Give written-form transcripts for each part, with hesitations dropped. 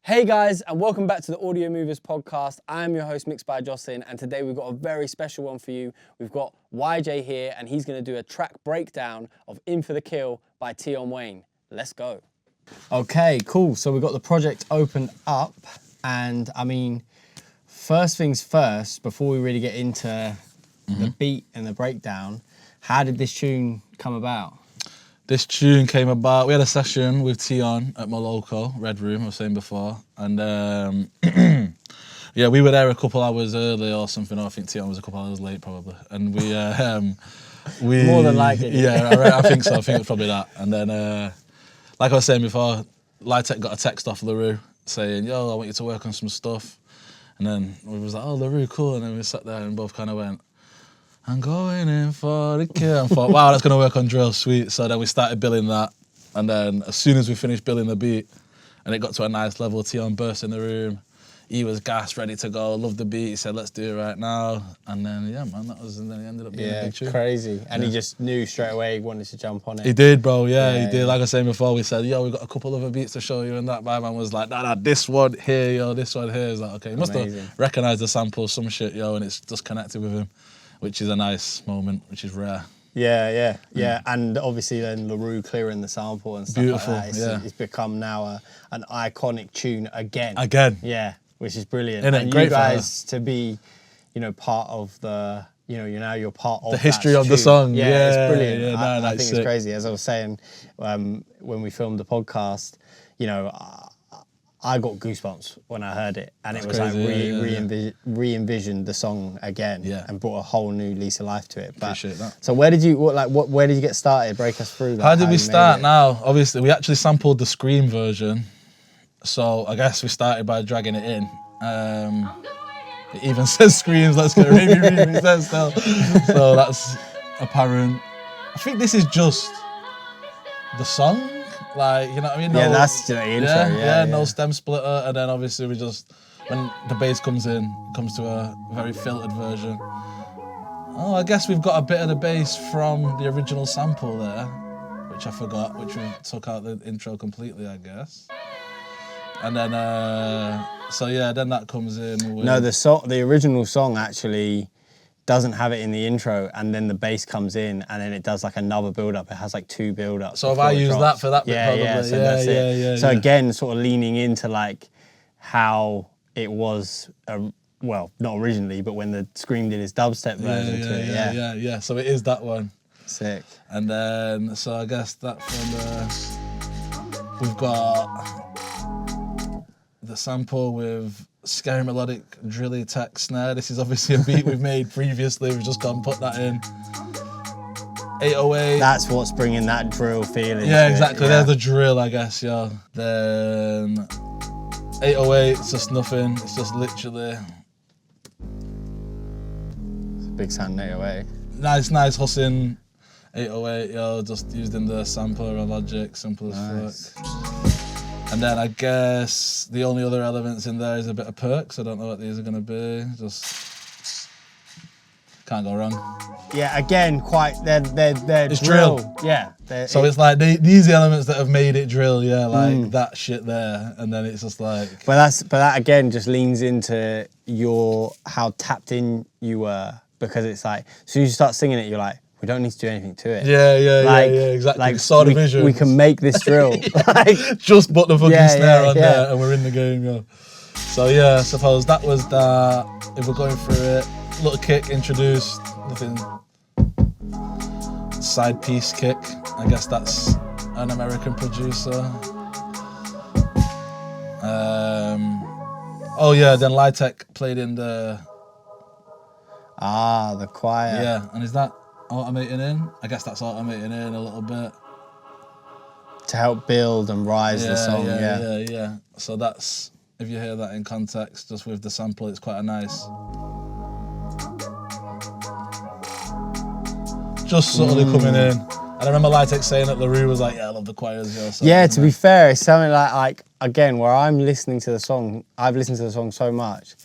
Hey guys, and welcome back to the Audiomovers podcast. I'm your host, Mixed by Jocelyn, and today we've got a very special one for you. We've got whYJay here, and he's going to do a track breakdown of In For The Kill by Tion. Let's go. Okay, cool. So we've got the project opened up, and I mean, first things first, before we really get into the beat and the breakdown, how did this tune come about? This tune came about, we had a session with Tion at my local, Red Room, I was saying before, and yeah, we were there a couple hours early or something, I think Tion was a couple hours late probably, and we... More than likely. Yeah, I think so, I think it was probably that, and then, like I was saying before, LISTENTO got a text off LaRoux saying, yo, I want you to work on some stuff, and then we was like, oh, LaRoux, cool, and then we sat there and both kind of went, I'm going in for the kill. I thought, wow, that's going to work on drill, sweet. So then we started billing that. And then as soon as we finished billing the beat and it got to a nice level, Tion burst in the room. He was gassed, ready to go, loved the beat. He said, let's do it right now. And then, yeah, man, and then it ended up being a big tune. Crazy. And he just knew straight away he wanted to jump on it. He did, bro, yeah, he did. Like I was saying before, we said, yo, we've got a couple other beats to show you, and that. My man was like, nah, this one here, yo, this one here. He's like, okay, he must have recognised the sample, some shit, yo, and it's just connected with him, which is a nice moment, which is rare. Yeah. And obviously then LaRoux clearing the sample and stuff Beautiful, like that. It's become now an iconic tune again. Yeah, which is brilliant. And Great you guys to be, part of the, you're part of the history of the song. Yeah, it's brilliant. Yeah, I think it's crazy. As I was saying, when we filmed the podcast, I got goosebumps when I heard it, and it was crazy, like re-envisioned the song again, and brought a whole new lease of life to it. Appreciate that. So where did you get started? Break us through that. How did we start? Now, obviously, we actually sampled the Scream version, so I guess we started by dragging it in. It even says Screams, let's get remixed still. So that's apparent. I think this is just the song. Like, you know what I mean? Yeah, that's the intro. Yeah, no stem splitter, and then obviously we just, when the bass comes in, it comes to a very filtered version. Oh, I guess we've got a bit of the bass from the original sample there, which I forgot, which we took out the intro completely, I guess. And then, so yeah, then that comes in with... No, the original song actually doesn't have it in the intro, and then the bass comes in, and then it does like another build-up. It has like two build-ups. So have I used that for that bit probably? Yeah, so that's it. So again, sort of leaning into like how it was, well, not originally, but when the Scream did his dubstep version to it. Yeah. So it is that one. Sick. And then, so I guess that from we've got the sample with scary melodic drilly tech snare. This is obviously a beat we've made previously. We've just gone and put that in. 808. That's what's bringing that drill feeling. Yeah, exactly. There's the drill, I guess, yeah. Then 808, it's just nothing. It's just literally... It's a big sound 808. Nice hussing 808, yo. Just used in the sampler and Logic, simple as fuck. And then I guess the only other elements in there is a bit of perks. I don't know what these are going to be. Just can't go wrong. Yeah, again, they're drill. Yeah. So it's like these are the elements that have made it drill. Yeah, like that shit there, and then it's just like. But that again just leans into how tapped in you were, because it's like as soon as you start singing it, you're like, we don't need to do anything to it. Yeah, exactly. Like, saw the vision. We can make this drill. Just put the fucking snare on there and we're in the game, yeah. So yeah, I suppose that was that. If we're going through it, little kick introduced, nothing. Side piece kick, I guess that's an American producer. Oh yeah, then LITEC played in the... the choir. Yeah, and is that automating in? I guess that's automating in a little bit. To help build and rise the song, yeah. So that's, if you hear that in context, just with the sample, it's quite a nice. Just subtly coming in. And I remember LITEC saying that LaRoux was like, yeah, I love the choirs. To be fair, it's something like, again, where I'm listening to the song, I've listened to the song so much,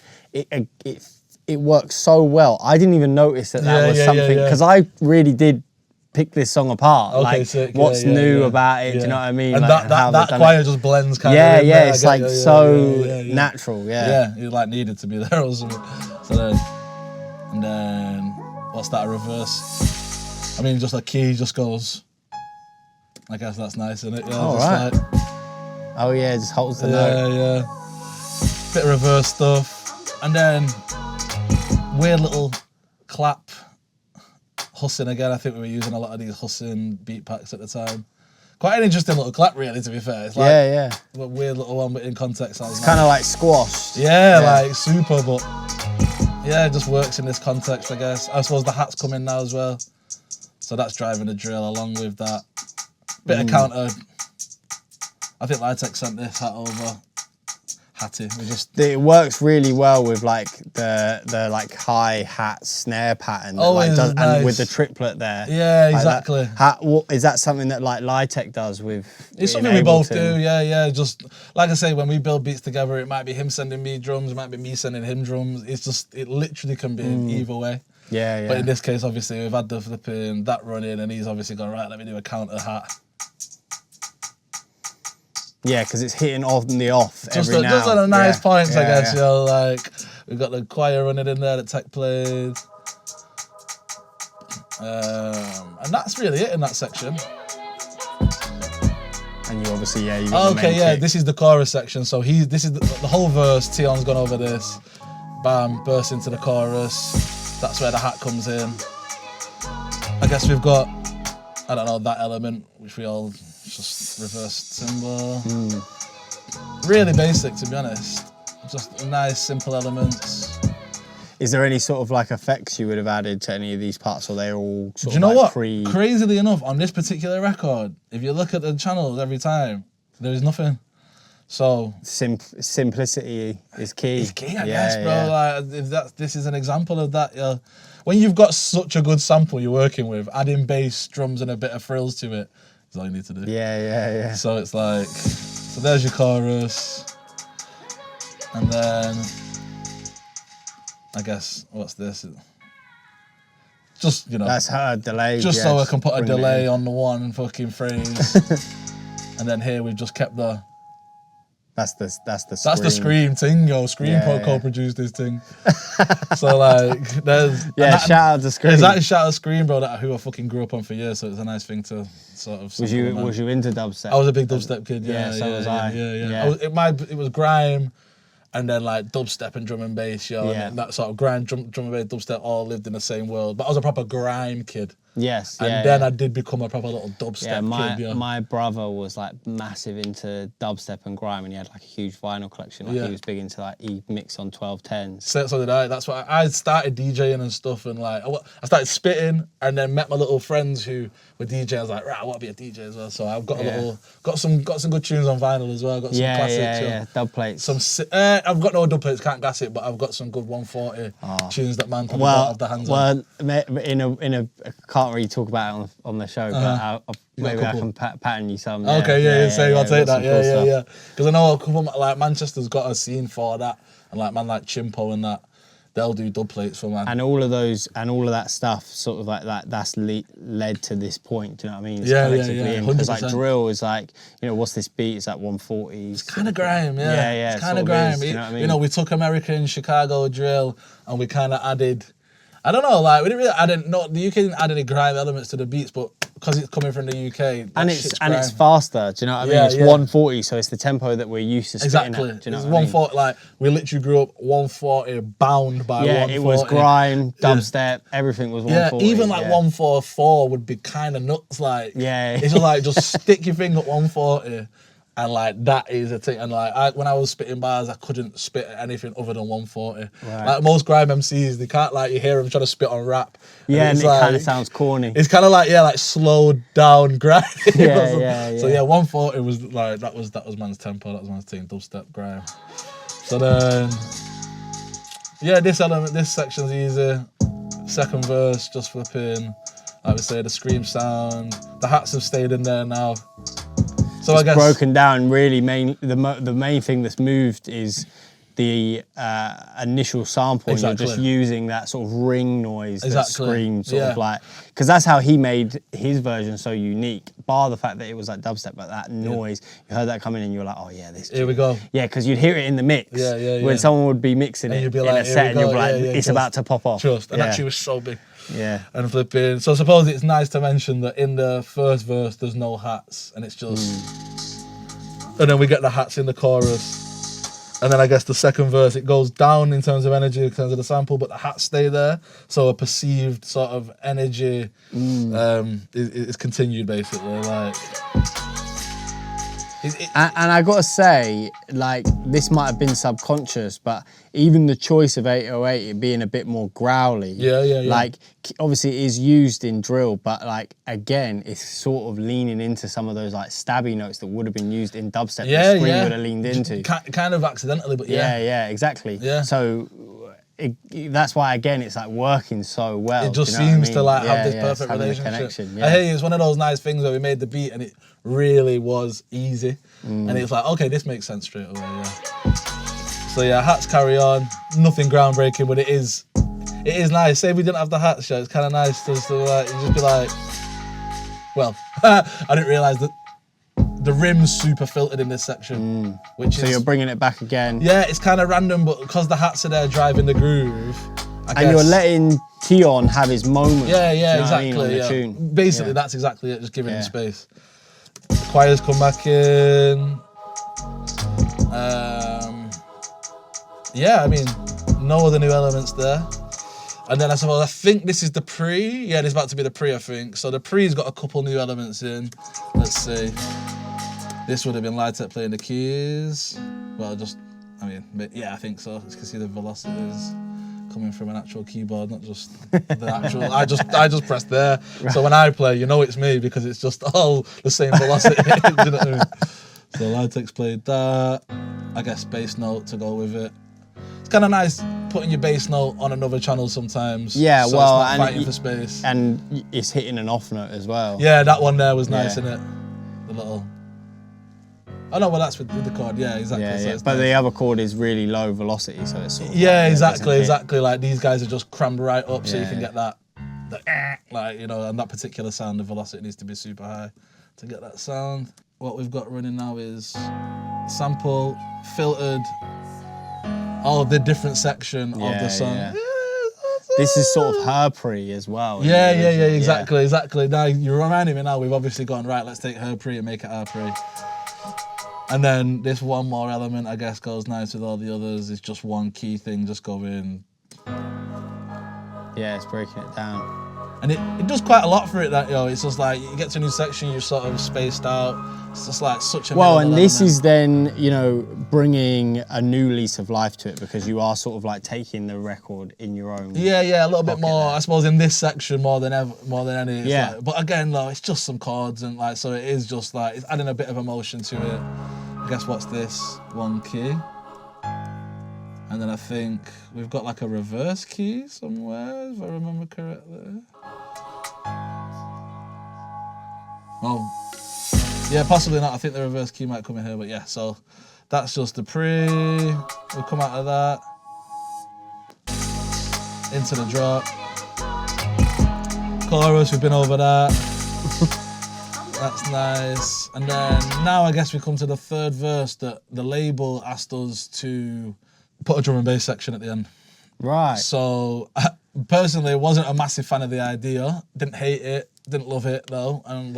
it works so well. I didn't even notice that was something, because I really did pick this song apart. Okay, like sick. what's new about it? Do you know what I mean? And like, that choir just blends kind of. Yeah, it's like so natural. Yeah, it like needed to be there or something. So then, and then what's that? A reverse. I mean, just a key just goes. I guess that's nice, isn't it? Yeah, all right. Like, oh yeah, it just holds the note. Yeah. Bit of reverse stuff, and then weird little clap. Hussing again. I think we were using a lot of these Hussing beat packs at the time. Quite an interesting little clap, really. To be fair, it's like a weird little one, but in context, sounds it's kind of like squash. Yeah, like super, but yeah, it just works in this context, I guess. I suppose the hat's coming now as well, so that's driving the drill along with that. Bit of counter. I think Lytek sent this hat over. Hattie. It works really well with like the like hi-hat snare pattern. Nice. And with the triplet there. Yeah, exactly. Is that something that like Lytek does with? It's something we both do. Yeah. Just like I say, when we build beats together, it might be him sending me drums, it might be me sending him drums. It literally can be either way. Yeah. But in this case, obviously, we've had the flipping that running, and he's obviously gone, right, let me do a counter hat. Yeah, because it's hitting on the off just every now. Just at a nice points, I guess. You know, like we've got the choir running in there that Tech played, and that's really it in that section. And you obviously, you got okay, this is the chorus section. So this is the whole verse. Tion's gone over this. Bam, bursts into the chorus. That's where the hat comes in. I guess we've got, I don't know, that element which we all. Just reversed cymbal. Really basic, to be honest. Just nice, simple elements. Is there any sort of like effects you would have added to any of these parts, or they're all sort of Do you know like what? Crazily enough, on this particular record, if you look at the channels every time, there is nothing. So simplicity is key. It's key, I guess, bro. Yeah. Like, this is an example of that. When you've got such a good sample you're working with, adding bass, drums, and a bit of frills to it. That's all you need to do. Yeah. So it's like, so there's your chorus, and then I guess what's this? Just that's her delay. Just so I can put a delay on the one fucking phrase, and then here we've just kept the. That's the Scream Tingo. Scream co-produced this thing. So like there's shout out to Scream. Exactly, shout out Scream, bro, who I fucking grew up on for years, so it's a nice thing to sort of. Was you into dubstep? I was a big dubstep kid, so was I. Yeah. It was grime, and then like dubstep and drum and bass, and that sort of grime, drum and bass, dubstep all lived in the same world. But I was a proper grime kid. Yes, and then I did become a proper little dubstep kid. My brother was like massive into dubstep and grime, and he had like a huge vinyl collection. Like he was big into like he mixed on 1210s. So did I. That's why I started DJing and stuff, and like I started spitting, and then met my little friends who were DJs. I was like, right, I want to be a DJ as well. So I've got got some good tunes on vinyl as well. Got some classics. Dub plates. I've got no dub plates, can't gas it, but I've got some good 140 tunes that man probably don't have the hands on. Well, I can't really talk about it on the show, but maybe I can pattern you some. Okay, I'll take that. Yeah. Because I know a couple like Manchester's got a scene for that, and like man like Chimpo and that, they'll do dub plates for man. And all of that stuff, sort of like that, that's led to this point. Do you know what I mean? Yeah. Because like drill is like, what's this beat? It's like 140s. It's kind of grime, yeah. It's kind of grime. You know what I mean? We took American Chicago drill, and we kind of added. I don't know, like we didn't really the UK didn't add any grime elements to the beats, but because it's coming from the UK, and it's faster. Do you know what I mean? It's 140, so it's the tempo that we're used to spitting at. Do you know it's what 140. I mean? Like we literally grew up 140, bound by 140. Yeah, it was grime, dubstep, everything was 140. Yeah, even like 144 would be kind of nuts. Like it's just like just stick your finger at 140. And like that is a thing, and like when I was spitting bars, I couldn't spit at anything other than 140. Right. Like most grime MCs, they can't you hear them trying to spit on rap. And it kind of sounds corny. It's kind of like slowed down grime. Yeah. So 140 was like that was man's tempo, that was man's thing, dubstep grime. So then this section's easy. Second verse, just flipping, like we say, the scream sound. The hats have stayed in there now. So It's I guess broken down really. The main thing that's moved is the initial sample, and you're just using that sort of ring noise that screams sort of like, because that's how he made his version so unique, bar the fact that it was like dubstep, but that noise, you heard that coming in, you were like, oh yeah, this here we go. Yeah, because you'd hear it in the mix when someone would be mixing it in a set, and you'd be like, it's about to pop off. Trust, and actually was so big. Yeah. And flipping, so I suppose it's nice to mention that in the first verse there's no hats, and it's just, and then we get the hats in the chorus. And then I guess the second verse, it goes down in terms of energy, in terms of the sample, but the hats stay there. So a perceived sort of energy is continued, basically. Like, and I gotta say, like, this might have been subconscious, but even the choice of 808, it being a bit more growly. Like, obviously it is used in drill, but like, again, it's sort of leaning into some of those like stabby notes that would have been used in dubstep that Scream would have leaned into. Kind of accidentally, but yeah, exactly. So that's why, again, it's like working so well. It just seems to like have this perfect relationship. I hear you, it's one of those nice things where we made the beat and it really was easy. And it's like, okay, this makes sense straight away, So yeah, hats carry on, nothing groundbreaking, but it is nice. Say we didn't have the hats show, it's kind of nice to like, you just be like, well, I didn't realise that the rim's super filtered in this section, which so you're bringing it back again. Yeah, it's kind of random, but because the hats are there driving the groove, I guess. You're letting Tion have his moment. Yeah, exactly. The tune. Basically, that's exactly it. Just giving him space. The choirs come back in. I mean, no other new elements there. And then I think this is the pre. Yeah, this is about to be the pre, I think. So the pre's got a couple new elements in. Let's see. This would have been LITEK playing the keys. Well, I think so. You can see the velocities coming from an actual keyboard, not just the actual. I just pressed there. So when I play, you know it's me because it's just all the same velocity. Do you know what I mean? So LITEK's played that. I guess bass note to go with it. It's kind of nice putting your bass note on another channel sometimes. Yeah, so well, it's not and fighting for space. And it's hitting an off note as well. Yeah, that one there was nice, innit? The little. Oh no, well that's with the chord, yeah, exactly. Yeah, so yeah. But the other chord is really low velocity, so it's sort of exactly. Like these guys are just crammed right up, so you can get that, like, you know, and that particular sound, the velocity needs to be super high to get that sound. What we've got running now is sample, filtered, the different section of the song. Yeah. This is sort of her pre as well. Yeah, exactly. Now you're reminding me now. We've obviously gone right. Let's take her pre and make it our pre. And then this one more element, I guess, goes nice with all the others. It's just one key thing, just going. Yeah, it's breaking it down. And it does quite a lot for it, that, it's just like, you get to a new section, you're sort of spaced out. It's just like such a and this is then, bringing a new lease of life to it, because you are sort of like taking the record in your own. Yeah, a little bit more, I suppose, in this section more than any. Yeah. Like, but again, though, it's just some chords, and like, so it is just like, it's adding a bit of emotion to it. I guess what's this? One key. And then I think we've got like a reverse key somewhere, if I remember correctly. Oh, yeah, possibly not. I think the reverse key might come in here, but yeah, so that's just the pre. We'll come out of that. Into the drop. Chorus, we've been over that. That's nice. And then now I guess we come to the third verse that the label asked us to put a drum and bass section at the end. Right. So personally, wasn't a massive fan of the idea. Didn't hate it. Didn't love it though. And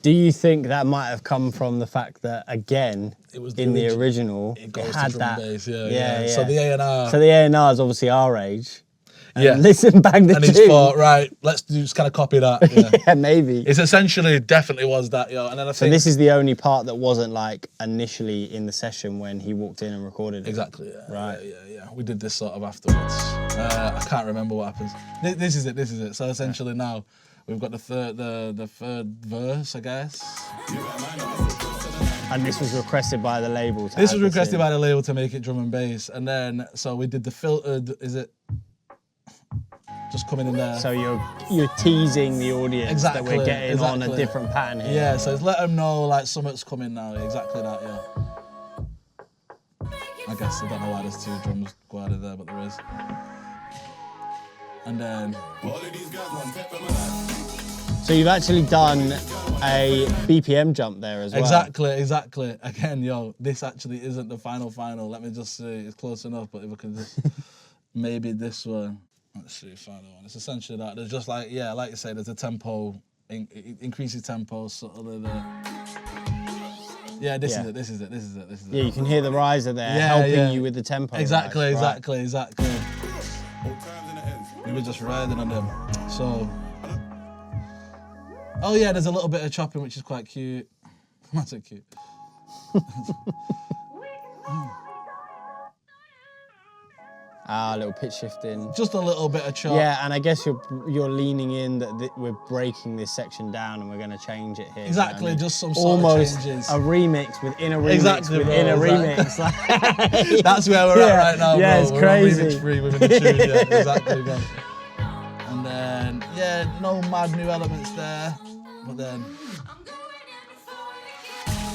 do you think that might have come from the fact that, again, it was in the original, it goes had to drum that? And bass, yeah. So the A&R. So the A&R is obviously our age. And listen back the tune. And he's thought, right, let's just kind of copy that. Yeah, maybe. It's essentially definitely was that, And then I think this is the only part that wasn't like initially in the session when he walked in and recorded it. Exactly. Yeah. Right. Yeah. We did this sort of afterwards. I can't remember what happens. This is it. So essentially now we've got the third verse, I guess. And this was requested by the label. This was requested by the label to make it drum and bass, and then so we did the filtered. Is it? Just coming in there. So you're teasing the audience that we're getting on a different pattern here. Yeah, so it's let them know like something's coming now. Exactly that, yeah. I guess I don't know why there's 2 drums guarded there, but there is. And then So you've actually done a BPM jump there as well. Exactly. Again, yo, this actually isn't the final. Let me just say it's close enough, but if I can just maybe this one. Let's see, final one. It's essentially that. There's just like, yeah, like you say, there's a tempo, increases tempo, sort of the. Yeah, this is it. Yeah, you can hear the riser there helping you with the tempo. Exactly. We were just riding on them. So. Oh yeah, there's a little bit of chopping, which is quite cute. That's so cute. A little pitch shifting. Just a little bit of chop. Yeah, and I guess you're leaning in that we're breaking this section down and we're going to change it here. Exactly, you know what I mean? just some sort of changes. A remix within a remix Exactly, within bro, a remix. That's where we're at right now, bro. Yeah, it's we're crazy. On remix free within the tune, yeah, exactly, bro. And then, yeah, no mad new elements there, but then.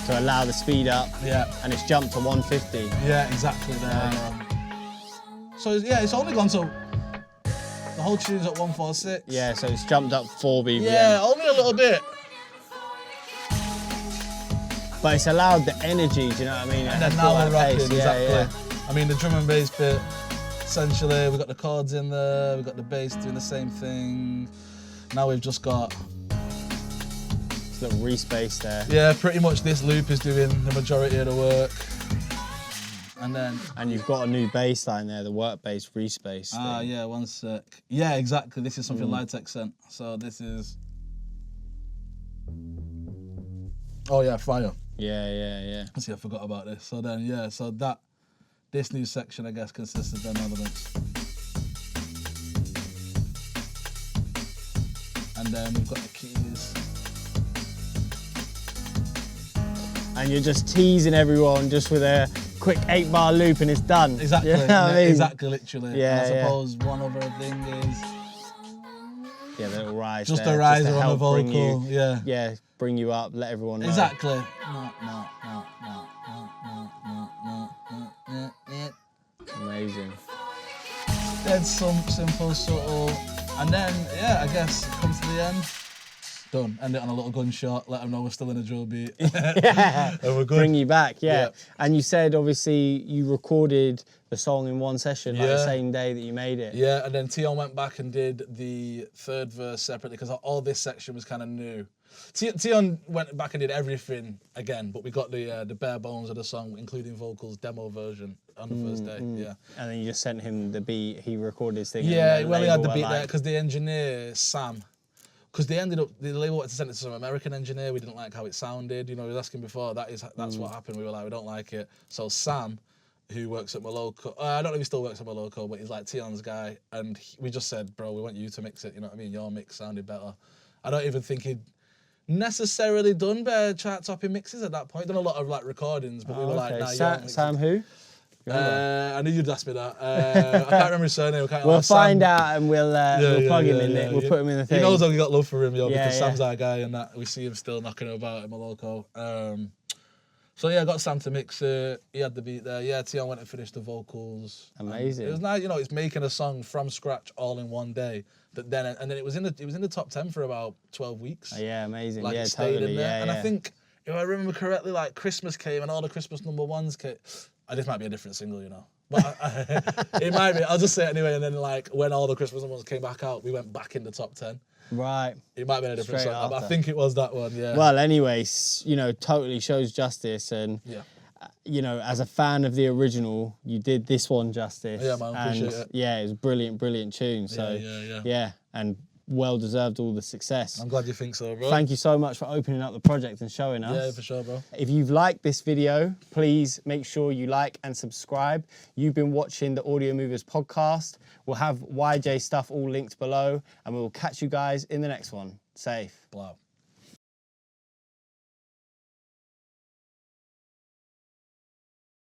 To allow the speed up. Yeah. And it's jumped to 150. Yeah, exactly there. So yeah, it's only gone to the whole tune's at 146. Yeah, so it's jumped up 4 BPM. Yeah, only a little bit. But it's allowed the energy, do you know what I mean? And then now we're rocking, exactly. Yeah. I mean, the drum and bass bit, essentially, we've got the chords in there, we've got the bass doing the same thing. Now we've just got It's a little re-space there. Yeah, pretty much this loop is doing the majority of the work. And you've got a new bass line there, the work bass re-space thing. Yeah, one sec. Yeah, exactly. This is something LITEK sent. So this is. Oh yeah, fire. Yeah. See, I forgot about this. So then, yeah, so this new section, I guess, consists of them elements. And then we've got the keys. And you're just teasing everyone just with a quick 8-bar loop and it's done. Exactly, you know what I mean? Exactly, literally. Yeah, and I suppose one other thing is... Yeah, the little rise just there, a riser just to on the help bring vocal, you, yeah, bring you up, let everyone know. Exactly. Amazing. Dead simple, subtle. And then, yeah, I guess, comes to the end. Done. End it on a little gunshot, let them know we're still in a drill beat. Yeah. And we're good. Bring you back, yeah. And you said, obviously, you recorded the song in one session, like the same day that you made it. Yeah, and then Tion went back and did the third verse separately because all this section was kind of new. Tion went back and did everything again, but we got the bare bones of the song, including vocals, demo version on the first day, yeah. And then you just sent him the beat, he recorded his thing. Yeah, well, he had the beat there because the engineer, Sam, because the label wanted to send it to some American engineer. We didn't like how it sounded. You know, he was asking before. That's what happened. We were like, we don't like it. So Sam, who works at Moloko, I don't know if he still works at Moloko, but he's like Tion's guy. And we just said, bro, we want you to mix it. You know what I mean? Your mix sounded better. I don't even think he'd necessarily done bare chart-topping mixes at that point. Done a lot of like recordings, but we were like, nah, Sam who? I knew you'd ask me that. I can't remember his surname. We'll find out and we'll plug him in it. We'll put him in the thing. He knows I've got love for him, because Sam's our guy and that we see him still knocking about in Moloko. So yeah, I got Sam to mix it. He had the beat there. Yeah, Tion went and finished the vocals. Amazing. It was nice, you know, it's making a song from scratch all in one day. And then it was in the top 10 for about 12 weeks. Oh, yeah, amazing. Like, yeah, it stayed totally. in there. Yeah, and I think, if I remember correctly, like Christmas came and all the Christmas #1s came. This might be a different single, you know. But it might be. I'll just say it anyway. And then, like, when all the Christmas #1s came back out, we went back in the top 10. Right. It might have been a different song, but I think it was that one, yeah. Well, anyways, you know, totally shows justice. And, you know, as a fan of the original, you did this one justice. Yeah, man, I appreciate it. Yeah, it was a brilliant tune. So, yeah. And well deserved all the success. I'm glad you think so, bro. Thank you so much for opening up the project and showing us. Yeah, for sure, bro. If you've liked this video, please make sure you like and subscribe. You've been watching the Audiomovers podcast. We'll have whYJay's stuff all linked below, and we will catch you guys in the next one. Safe. Blow.